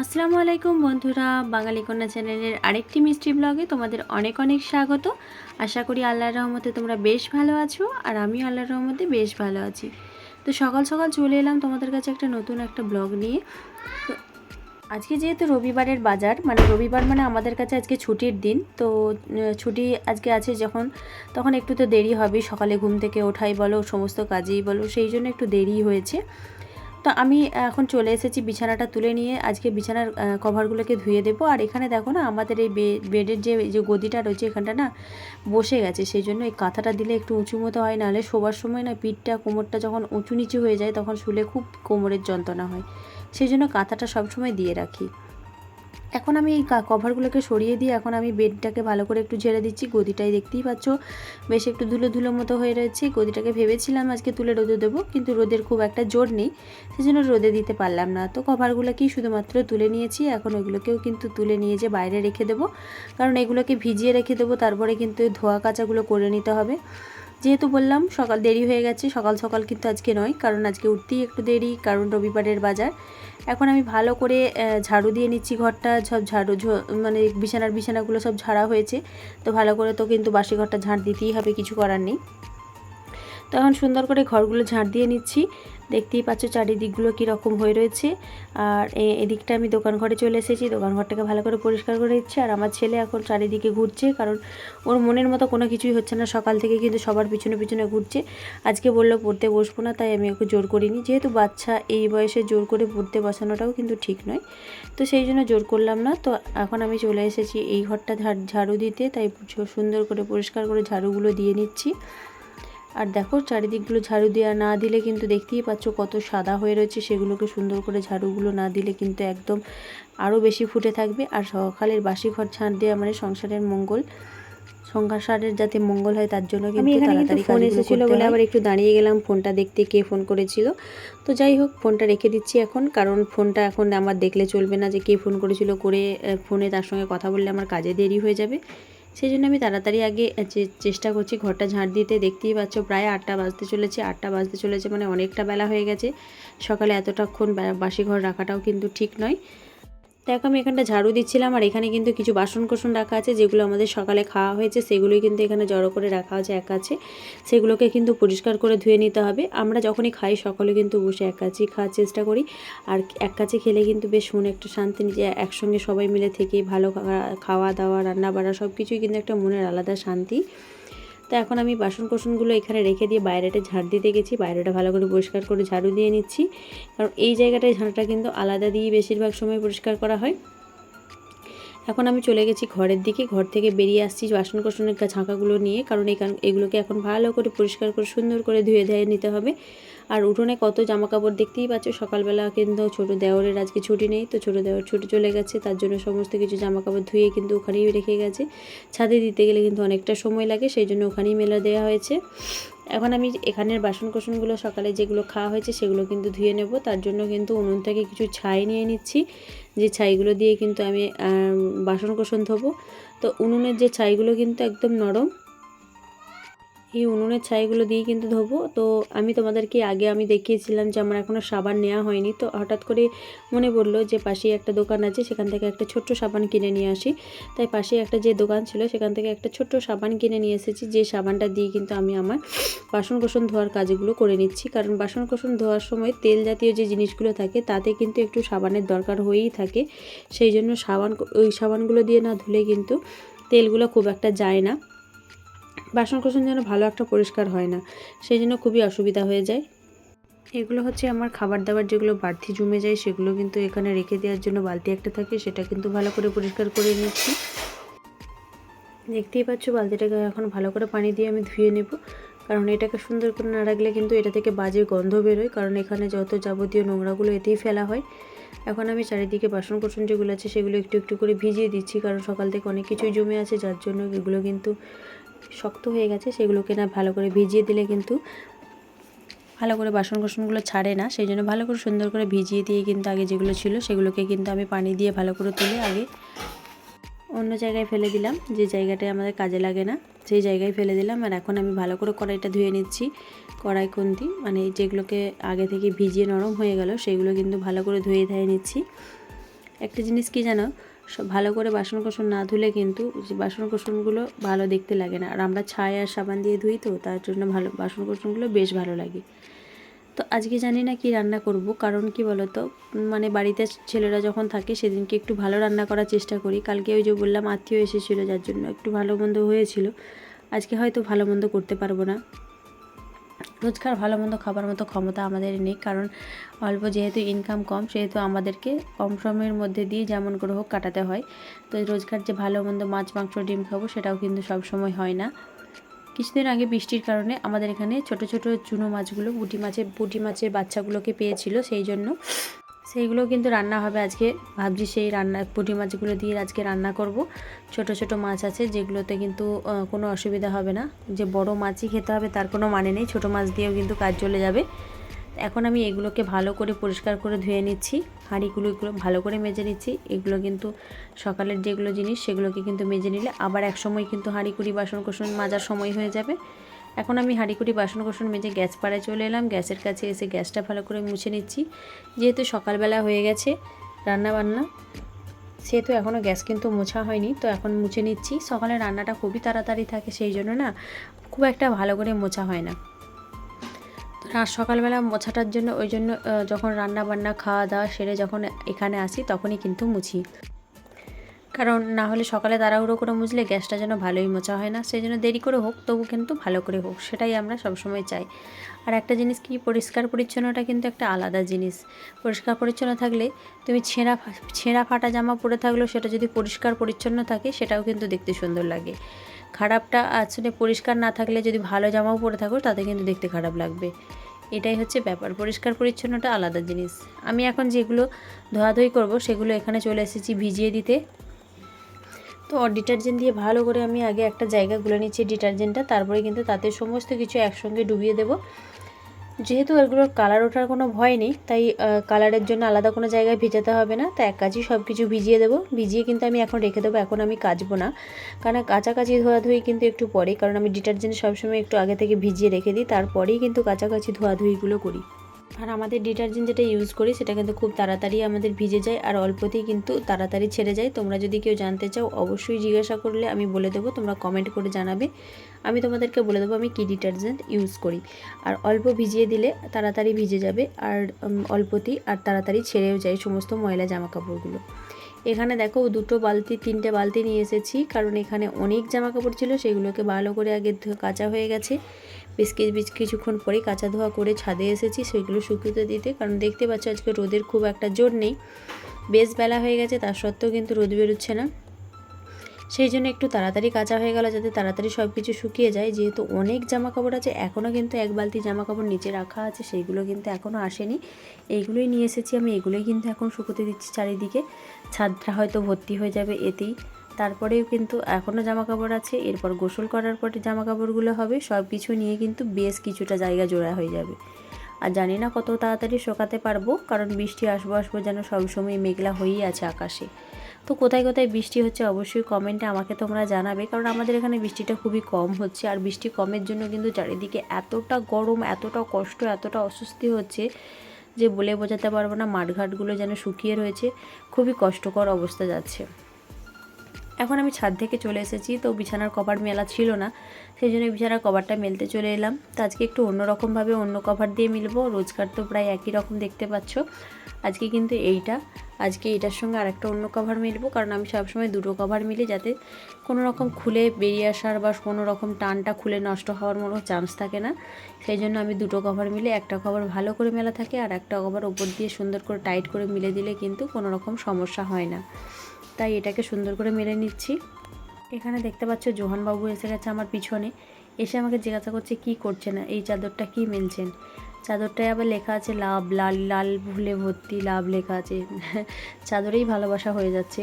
আসসালামু আলাইকুম বন্ধুরা, বাঙালি কন্যা চ্যানেলের আরেকটি মিষ্টি ব্লগে তোমাদের অনেক অনেক স্বাগত। আশা করি আল্লাহর রহমতে তোমরা বেশ ভালো আছো, আর আমিও আল্লাহর রহমতে বেশ ভালো আছি। তো সকাল সকাল চলে এলাম তোমাদের কাছে একটা নতুন একটা ব্লগ নিয়ে। তো আজকে যেহেতু রবিবারের বাজার, মানে রবিবার মানে আমাদের কাছে আজকে ছুটির দিন, তো ছুটি আজকে আছে যখন, তখন একটু তো দেরি হবে, সকালে ঘুম থেকে ওঠাই বলো, সমস্ত কাজেই বলো, সেই জন্য একটু দেরি হয়েছে। তো আমি এখন চলে এসেছি বিছানাটা তুলে নিয়ে, আজকে বিছানার কভারগুলোকে ধুয়ে দেবো। আর এখানে দেখো না, আমাদের এই বেডের যে গদিটা রয়েছে এখানটা না বসে গেছে, সেই জন্য এই কাঁথাটা দিলে একটু উঁচু মতো হয়, নাহলে শোবার সময় না পিঠটা কোমরটা যখন উঁচু নিচু হয়ে যায় তখন শুলে খুব কোমরের যন্ত্রণা হয়, সেই জন্য কাঁথাটা সবসময় দিয়ে রাখি। এখন আমি এই কভারগুলোকে সরিয়ে দিয়ে এখন আমি বেডটাকে ভালো করে একটু ঝেড়ে দিচ্ছি। গদিটাই দেখতেই পাচ্ছ বেশ একটু ধুলো ধুলো মতো হয়ে রয়েছে। গদিটাকে ভেবেছিলাম আজকে তুলে রোদে দেবো, কিন্তু রোদের খুব একটা জোর নেই, সেই জন্য রোদে দিতে পারলাম না। তো কভারগুলোকেই শুধুমাত্র তুলে নিয়েছি, এখন ওইগুলোকেও কিন্তু তুলে নিয়ে যে বাইরে রেখে দেবো, কারণ এগুলোকে ভিজিয়ে রেখে দেবো, তারপরে কিন্তু ধোয়া কাচাগুলো করে নিতে হবে। যেহেতু বললাম সকাল দেরি হয়ে গেছে, সকাল সকাল কিন্তু আজকে নয়, কারণ আজকে উঠতেই একটু দেরি, কারণ রবিবারের বাজার। এখন আমি ভালো করে ঝাড়ু দিয়ে নিচ্ছি ঘরটা, সব মানে বিছানাগুলো সব ঝাড়া হয়েছে, তো ভালো করে তো কিন্তু বাসি ঘরটা ঝাড় দিতেই হবে, কিছু করার নেই। তো এখন সুন্দর করে ঘরগুলো ঝাড় দিয়ে নিচ্ছি। দেখতেই পাচ্ছ চারিদিকগুলো কীরকম হয়ে রয়েছে। আর এদিকটা আমি দোকান ঘরে চলে এসেছি, দোকান ঘরটাকে ভালো করে পরিষ্কার করে দিচ্ছি। আর আমার ছেলে এখন চারিদিকে ঘুরছে, কারণ ওর মনের মতো কোনো কিছুই হচ্ছে না, সকাল থেকে কিন্তু সবার পিছনে পিছনে ঘুরছে। আজকে বললো পড়তে বসবো না, তাই আমি ওকে জোর করিনি, যেহেতু বাচ্চা এই বয়সে জোর করে পড়তে বসানোটাও কিন্তু ঠিক নয়, তো সেই জন্য জোর করলাম না। তো এখন আমি চলে এসেছি এই ঘরটা ঝাড়ু দিতে, তাই সুন্দর করে পরিষ্কার করে ঝাড়ুগুলো দিয়ে নিচ্ছি। আর দেখো চারিদিকগুলো ঝাড়ু দেওয়া না দিলে কিন্তু দেখতেই পাচ্ছ কত সাদা হয়ে রয়েছে, সেগুলোকে সুন্দর করে ঝাড়ুগুলো না দিলে কিন্তু একদম আরও বেশি ফুটে থাকবে। আর সকালের বাসি ঘর ঝাড় দেওয়া মানে সংসারের যাতে মঙ্গল হয়, তার জন্য কিন্তু তাড়াতাড়ি ফোন এসেছিলো বলে আবার একটু দাঁড়িয়ে গেলাম ফোনটা দেখতে, কে ফোন করেছিল। তো যাই হোক, ফোনটা রেখে দিচ্ছি এখন, কারণ ফোনটা এখন আমার দেখলে চলবে না যে কে ফোন করেছিল, করে ফোনে তার সঙ্গে কথা বললে আমার কাজে দেরি হয়ে যাবে। সেই জন্য আমি তাড়াতাড়ি আগে চেষ্টা করছি ঘরটা ঝাড় দিতে। দেখতেই পাচ্ছ প্রায় 8টা বাজতে চলেছে, 8টা বাজতে চলেছে মানে অনেকটা বেলা হয়ে গেছে। সকালে এতটাক্ষণ বাসি ঘর রাখাটাও কিন্তু ঠিক নয়। দেখো আমি এখানটা ঝাড়ু দিচ্ছিলাম, আর এখানে কিন্তু কিছু বাসন রাখা আছে, যেগুলো আমাদের সকালে খাওয়া হয়েছে, সেগুলোই কিন্তু এখানে জড়ো করে রাখা আছে এক কাছে। সেগুলোকে কিন্তু পরিষ্কার করে ধুয়ে নিতে হবে। আমরা যখনই খাই সকলে কিন্তু বসে এক কাছেই খাওয়ার চেষ্টা করি, আর এক কাছে খেলে কিন্তু বেশ মনে একটা শান্তি, নিজে একসঙ্গে সবাই মিলে থেকে ভালো খাওয়া দাওয়া রান্না বাড়া সব কিছুই কিন্তু একটা মনের আলাদা শান্তি। তো এখন আমি বাসনগুলো এখানে রেখে দিয়ে বাইরেটা ঝাড় দিতে গেছি, বাইরেটা ভালো করে পরিষ্কার করে ঝাড়ু দিয়ে নিচ্ছি, কারণ এই জায়গাটায় ঝাড়টা কিন্তু আলাদা দিয়ে বেশিরভাগ সময় পরিষ্কার করা হয়। এখন আমি চলে গেছি ঘরের দিকে, ঘর থেকে বেরিয়ে আসছি বাসনের ঝাঁকাগুলো নিয়ে, কারণ এগুলোকে এখন ভালো করে পরিষ্কার করে সুন্দর করে ধুয়ে নিতে হবে। আর উঠোনে কত জামা কাপড় দেখতেই পাচ্ছ, সকালবেলা কিন্তু ছোটো দেওরের আজকে ছুটি নেই, তো ছোটো দেওর ছুটি চলে গেছে, তার জন্য সমস্ত কিছু জামা কাপড় ধুয়ে কিন্তু ওখানেই রেখে গেছে। ছাদে দিতে গেলে কিন্তু অনেকটা সময় লাগে, সেই জন্য ওখানেই মেলা দেওয়া হয়েছে। এখন আমি এখানের বাসনগুলো সকালে যেগুলো খাওয়া হয়েছে সেগুলো কিন্তু ধুয়ে নেব, তার জন্য কিন্তু উনুন থেকে কিছু ছাই নিয়ে নিচ্ছি, যে ছাইগুলো দিয়ে কিন্তু আমি বাসন ধোবো। তো উনুনের যে ছাইগুলো কিন্তু একদম নরম, এই উনুনের ছাইগুলো দিয়ে কিন্তু ধোবো। তো আমি তোমাদেরকে আগে আমি দেখিয়েছিলাম যে আমার এখনও সাবান নেওয়া হয়নি, তো হঠাৎ করে মনে পড়লো যে পাশেই একটা দোকান আছে, সেখান থেকে একটা ছোট্ট সাবান কিনে নিয়ে আসি। তাই পাশে একটা যে দোকান ছিল সেখান থেকে একটা ছোট্ট সাবান কিনে নিয়ে এসেছি, যে সাবানটা দিয়ে কিন্তু আমি আমার বাসন ধোয়ার কাজগুলো করে নিচ্ছি। কারণ বাসন ধোয়ার সময় তেল জাতীয় যে জিনিসগুলো থাকে তাতে কিন্তু একটু সাবানের দরকার হয়েই থাকে, সেই জন্য ওই সাবানগুলো দিয়ে না ধুলে কিন্তু তেলগুলো খুব একটা যায় না, বাসন যেন ভালো একটা পরিষ্কার হয় না, সেই জন্য খুবই অসুবিধা হয়ে যায়। এগুলো হচ্ছে আমার খাবার দাবার যেগুলো বাড়তি জমে যায়, সেগুলো কিন্তু এখানে রেখে দেওয়ার জন্য বালতি একটা থাকে, সেটা কিন্তু ভালো করে পরিষ্কার করে নিচ্ছি। দেখতেই পাচ্ছ বালতিটাকে এখন ভালো করে পানি দিয়ে আমি ধুয়ে নেব, কারণ এটাকে সুন্দর করে না রাখলে কিন্তু এটা থেকে বাজে গন্ধ বেরোয়, কারণ এখানে যত যাবতীয় নোংরাগুলো এতেই ফেলা হয়। এখন আমি চারিদিকে বাসন যেগুলো আছে সেগুলো একটু একটু করে ভিজিয়ে দিচ্ছি, কারণ সকাল থেকে অনেক কিছুই জমে আছে, যার জন্য এগুলো কিন্তু শক্ত হয়ে গেছে। সেগুলোকে না ভালো করে ভিজিয়ে দিলে কিন্তু ভালো করে বাসনগুলো ছাড়ে না, সেই জন্য ভালো করে সুন্দর করে ভিজিয়ে দিয়ে কিন্তু আগে যেগুলো ছিল সেগুলোকে কিন্তু আমি পানি দিয়ে ভালো করে তুলে আগে অন্য জায়গায় ফেলে দিলাম, যে জায়গাটায় আমাদের কাজে লাগে না সেই জায়গায় ফেলে দিলাম। আর এখন আমি ভালো করে কড়াইটা ধুয়ে নিচ্ছি, কড়াই খুন্তি মানে যেগুলোকে আগে থেকে ভিজিয়ে নরম হয়ে গেল সেগুলো কিন্তু ভালো করে ধুয়ে নিচ্ছি। একটা জিনিস কি জানো, ভালো করে বাসন কোসন না ধুলে কিন্তু বাসন কোসনগুলো ভালো দেখতে লাগে না। আর আমরা ছাই আর সাবান দিয়ে ধুই, তো তার জন্য ভালো বাসন কোসনগুলো বেশ ভালো লাগে। তো আজকে জানি না কি রান্না করব, কারণ কি বলো তো, মানে বাড়িতে ছেলেরা যখন থাকে সেদিনকে একটু ভালো রান্না করার চেষ্টা করি। কালকে ওই যে বললাম আত্মীয় এসেছিলো, যার জন্য একটু ভালো মন্দ হয়েছিল। আজকে হয়তো ভালো মন্দ করতে পারবো না। রোজকার ভালো মন্দ খাবার মতো ক্ষমতা আমাদের নেই, কারণ অল্প যেহেতু ইনকাম কম, সেহেতু আমাদেরকে কম সময়ের মধ্যে দিয়ে যেমন করে হোক কাটাতে হয়। তো রোজকার যে ভালো মন্দ মাছ মাংস ডিম খাবো সেটাও কিন্তু সব সময় হয় না। কিছুদিন আগে বৃষ্টির কারণে আমাদের এখানে ছোট ছোট চুনো মাছগুলো পুঁটি মাছের বাচ্চাগুলোকে পেয়েছিল, সেই জন্য সেইগুলো কিন্তু রান্না হবে আজকে। ভাবছি সেই পুঁটি মাছগুলো দিয়ে আজকে রান্না করব। ছোট ছোট মাছ আছে যেগুলোতে কিন্তু কোনো অসুবিধা হবে না, যে বড় মাছই খেতে হবে তার কোনো মানে নেই, ছোট মাছ দিয়েও কিন্তু কাজ চলে যাবে। এখন আমি এগুলোকে ভালো করে পরিষ্কার করে ধুয়ে নিচ্ছি, এগুলো ভালো করে মেজে নিচ্ছি। এগুলো কিন্তু সকালের যেগুলো জিনিস সেগুলোকে কিন্তু মেজে নিলে আবার এক সময় কিন্তু হাঁড়ি বাসন কোসন মাজার সময় হয়ে যাবে। এখন আমি হাঁড়ি বাসন কোসন মেজে গ্যাস পাড়ায় চলে এলাম। গ্যাসের কাছে এসে গ্যাসটা ভালো করে মুছে নিচ্ছি, যেহেতু সকালবেলা হয়ে গেছে রান্না বান্না, সেহেতু এখনও গ্যাস কিন্তু মোছা হয়নি। তো এখন মুছে নিচ্ছি। সকালে রান্নাটা খুবই তাড়াতাড়ি থাকে, সেই জন্য না খুব একটা ভালো করে মোছা হয় না। আর সকালবেলা মোছাটার জন্য ওই জন্য যখন রান্না বান্না খাওয়া দাওয়া সেরে যখন এখানে আসি তখনই কিন্তু মুছি, কারণ না হলে সকালে তাড়াহুড়ো করে মুছলে গ্যাসটা যেন ভালোই মোছা হয় না। সেই জন্য দেরি করে হোক, তবু কিন্তু ভালো করে হোক, সেটাই আমরা সবসময় চাই। আর একটা জিনিস কি, পরিষ্কার পরিচ্ছন্নটা কিন্তু একটা আলাদা জিনিস। পরিষ্কার পরিচ্ছন্ন থাকলে তুমি ছেঁড়া ফাটা জামা পরে থাকলেও সেটা যদি পরিষ্কার পরিচ্ছন্ন থাকে সেটাও কিন্তু দেখতে সুন্দর লাগে। খারাপটা আসলে পরিষ্কার না থাকলে যদি ভালো জামাও পরে থাকো তাতে কিন্তু দেখতে খারাপ লাগবে। এটাই হচ্ছে ব্যাপার, পরিষ্কার পরিচ্ছন্নটা আলাদা জিনিস। আমি এখন যেগুলো ধোয়াধুয়ি করব সেগুলো এখানে চলে এসেছি ভিজিয়ে দিতে। তো ডিটারজেন্ট দিয়ে ভালো করে আমি আগে একটা জায়গা গুলে নিচ্ছি ডিটারজেন্টটা, তারপরে কিন্তু তাতে সমস্ত কিছু একসঙ্গে ডুবিয়ে দেব। যেহেতু এগুলোর কালার ওঠার কোনো ভয় নেই, তাই কালারের জন্য আলাদা কোনো জায়গায় ভিজাতে হবে না। তো এক কাজই সব কিছু ভিজিয়ে দেবো। ভিজিয়ে কিন্তু আমি এখন রেখে দেবো, এখন আমি কাচবো না, কারণ কাচাকাচি ধোয়াধুয়ি কিন্তু একটু পরে, কারণ আমি ডিটারজেন্ট সবসময় একটু আগে থেকে ভিজিয়ে রেখে দিই, তারপরেই কিন্তু কাচাকাচি ধোয়াধুয়িগুলো করি। আর আমাদের ডিটারজেন্ট যেটা ইউজ করি সেটা কিন্তু খুব তাড়াতাড়ি আমাদের ভিজে যায় আর অল্পতেই কিন্তু তাড়াতাড়ি ছেড়ে যায়। তোমরা যদি কেউ জানতে চাও অবশ্যই জিজ্ঞাসা করলে আমি বলে দেবো, তোমরা কমেন্ট করে জানাবে, আমি তোমাদেরকে বলে দেবো আমি কী ডিটারজেন্ট ইউজ করি। আর অল্প ভিজিয়ে দিলে তাড়াতাড়ি ভিজে যাবে, আর অল্পতেই আর তাড়াতাড়ি ছেড়েও যায় সমস্ত ময়লা জামা কাপড়গুলো। এখানে দেখো তিনটে বালতি নিয়ে এসেছি, কারণ এখানে অনেক জামা কাপড় ছিল, সেগুলোকে ভালো করে আগে কাচা হয়ে গেছে। বেশ কিছুক্ষণ পরে কাচা ধোয়া করে ছাদে এসেছি সেগুলো শুকিয়ে দিতে, কারণ দেখতে পাচ্ছ আজকে রোদের খুব একটা জোর নেই, বেশ বেলা হয়ে গেছে, তার সত্ত্বেও কিন্তু রোদ বেরোচ্ছে না। সেই জন্য একটু তাড়াতাড়ি কাচা হয়ে গেল, যাতে তাড়াতাড়ি সব কিছু শুকিয়ে যায়। যেহেতু অনেক জামা কাপড় আছে, এখনও কিন্তু এক বালতি জামা কাপড় নিচে রাখা আছে, সেইগুলো কিন্তু এখনও আসেনি। এইগুলোই নিয়ে এসেছি আমি, এগুলোই কিন্তু এখন শুকোতে দিচ্ছি চারিদিকে। ছাদটা হয়তো ভর্তি হয়ে যাবে এতেই। তারপরেও কিন্তু এখনও জামা কাপড় আছে, এরপর গোসল করার পরে জামা কাপড়গুলো হবে, সব কিছু নিয়ে কিন্তু বেশ কিছুটা জায়গা জোড়া হয়ে যাবে। আর জানি না কত তাড়াতাড়ি শোকাতে পারবো, কারণ বৃষ্টি আসবো যেন সবসময় মেঘলা হয়েই আছে আকাশে। তো কোথায় কোথায় বৃষ্টি হচ্ছে অবশ্যই কমেন্টে আমাকে তোমরা জানাবে, কারণ আমাদের এখানে বৃষ্টিটা খুবই কম হচ্ছে। আর বৃষ্টি কমের জন্য কিন্তু চারিদিকে এতটা গরম, এতটা কষ্ট, এতটা অস্বস্তি হচ্ছে যে বলে বোঝাতে পারবো না। মাঠঘাটগুলো যেন শুকিয়ে রয়েছে, খুবই কষ্টকর অবস্থা যাচ্ছে। এখন আমি ছাদ থেকে চলে এসেছি, তো বিছানার কভার মেলা ছিল না, সেই জন্য বিছানার কভারটা মেলতে চলে এলাম। তো আজকে একটু অন্যরকমভাবে অন্য কভার দিয়ে মিলবো, রোজকার তো প্রায় একই রকম দেখতে পাচ্ছ। আজকে কিন্তু এইটার সঙ্গে আরেকটা অন্য কভার মিলবো, কারণ আমি সবসময় দুটো কভার মিলি, যাতে কোনো রকম খুলে বেরিয়ে আসার বা কোনো রকম টানটা খুলে নষ্ট হওয়ার কোনো চান্স থাকে না। সেই জন্য আমি দুটো কভার মিলে, একটা কভার ভালো করে মেলা থাকে আর একটা কভার ওপর দিয়ে সুন্দর করে টাইট করে মিলে দিলে কিন্তু কোনো রকম সমস্যা হয় না। তাই এটাকে সুন্দর করে মেলে নিচ্ছি। এখানে দেখতে পাচ্ছ জোহানবাবু এসে গেছে আমার পিছনে, এসে আমাকে জিজ্ঞাসা করছে কি করছেন, এই চাদরটা কি মেলছেন। চাদরটায় আবার লেখা আছে লাভ, লাল ফুলে ভর্তি লাভ লেখা আছে। চাদরেই ভালোবাসা হয়ে যাচ্ছে।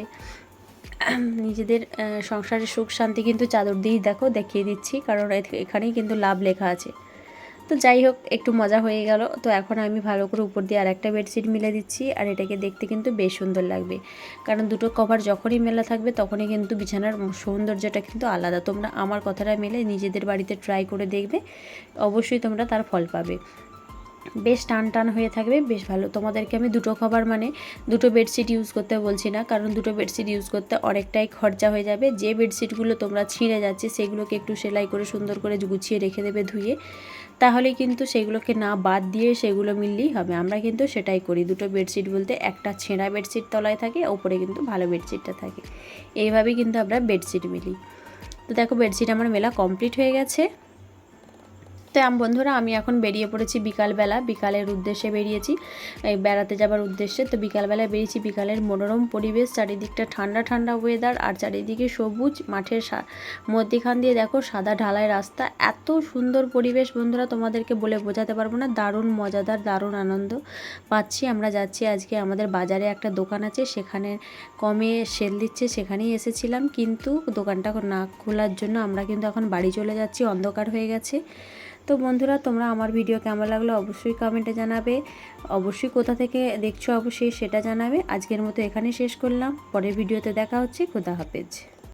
নিজেদের সংসারের সুখ শান্তি কিন্তু চাদর দিয়েই দেখিয়ে দিচ্ছি, কারণ এখানেই কিন্তু লাভ লেখা আছে। তো যাই হোক, একটু মজা হয়ে গেল। তো এখন আমি ভালো করে উপর দিয়ে আরেকটা বেডশিট মিলে দিচ্ছি, আর এটাকে দেখতে কিন্তু বেশ সুন্দর লাগবে, কারণ দুটো কভার যখনই মেলা থাকবে তখনই কিন্তু বিছানার সৌন্দর্যটা কিন্তু আলাদা। তোমরা আমার কথাটা মেলে নিজেদের বাড়িতে ট্রাই করে দেখবে, অবশ্যই তোমরা তার ফল পাবে। বেশ টান টান হয়ে থাকবে, বেশ ভালো। তোমাদেরকে আমি দুটো কভার মানে দুটো বেডশিট ইউজ করতে বলছি না, কারণ দুটো বেডশিট ইউজ করতে অনেকটাই খরচা হয়ে যাবে। যে বেডশিটগুলো তোমরা ছিঁড়ে যাচ্ছে সেগুলোকে একটু সেলাই করে সুন্দর করে গুছিয়ে রেখে দেবে ধুয়ে, তাহলে কিন্তু সেগুলোকে না বাদ দিয়ে সেগুলো মিললেই হবে। আমরা কিন্তু সেটাই করি, দুটো বেডশিট বলতে একটা ছেঁড়া বেডশিট তলায় থাকে, ওপরে কিন্তু ভালো বেডশিটটা থাকে, এইভাবেই কিন্তু আমরা বেডশিট মিলি। তো দেখো বেডশিট আমার মেলা কমপ্লিট হয়ে গেছে। তো বন্ধুরা আমি এখন বেরিয়ে পড়েছি বিকালবেলা, বিকালের উদ্দেশ্যে বেরিয়েছি, এই বেড়াতে যাবার উদ্দেশ্যে। তো বিকালবেলায় বেরিয়েছি, বিকালের মনোরম পরিবেশ, চারিদিকটা ঠান্ডা ঠান্ডা ওয়েদার, আর চারিদিকে সবুজ মাঠের মধ্যেখান দিয়ে দেখো সাদা ঢালাই রাস্তা, এত সুন্দর পরিবেশ বন্ধুরা তোমাদেরকে বলে বোঝাতে পারবো না। দারুণ মজাদার, দারুণ আনন্দ পাচ্ছি। আমরা যাচ্ছি আজকে আমাদের বাজারে একটা দোকান আছে, সেখানে কমে সেল দিচ্ছে, সেখানেই এসেছিলাম, কিন্তু দোকানটা না খোলার জন্য আমরা কিন্তু এখন বাড়ি চলে যাচ্ছি, অন্ধকার হয়ে গেছে। তো বন্ধুরা তোমরা আমার ভিডিও কেমন লাগলো অবশ্যই কমেন্টে জানাবে, অবশ্যই কোথা থেকে দেখছো অবশ্যই সেটা জানাবে। আজকের মতো এখানেই শেষ করলাম, পরের ভিডিওতে দেখা হচ্ছে। খোদা হাফেজ।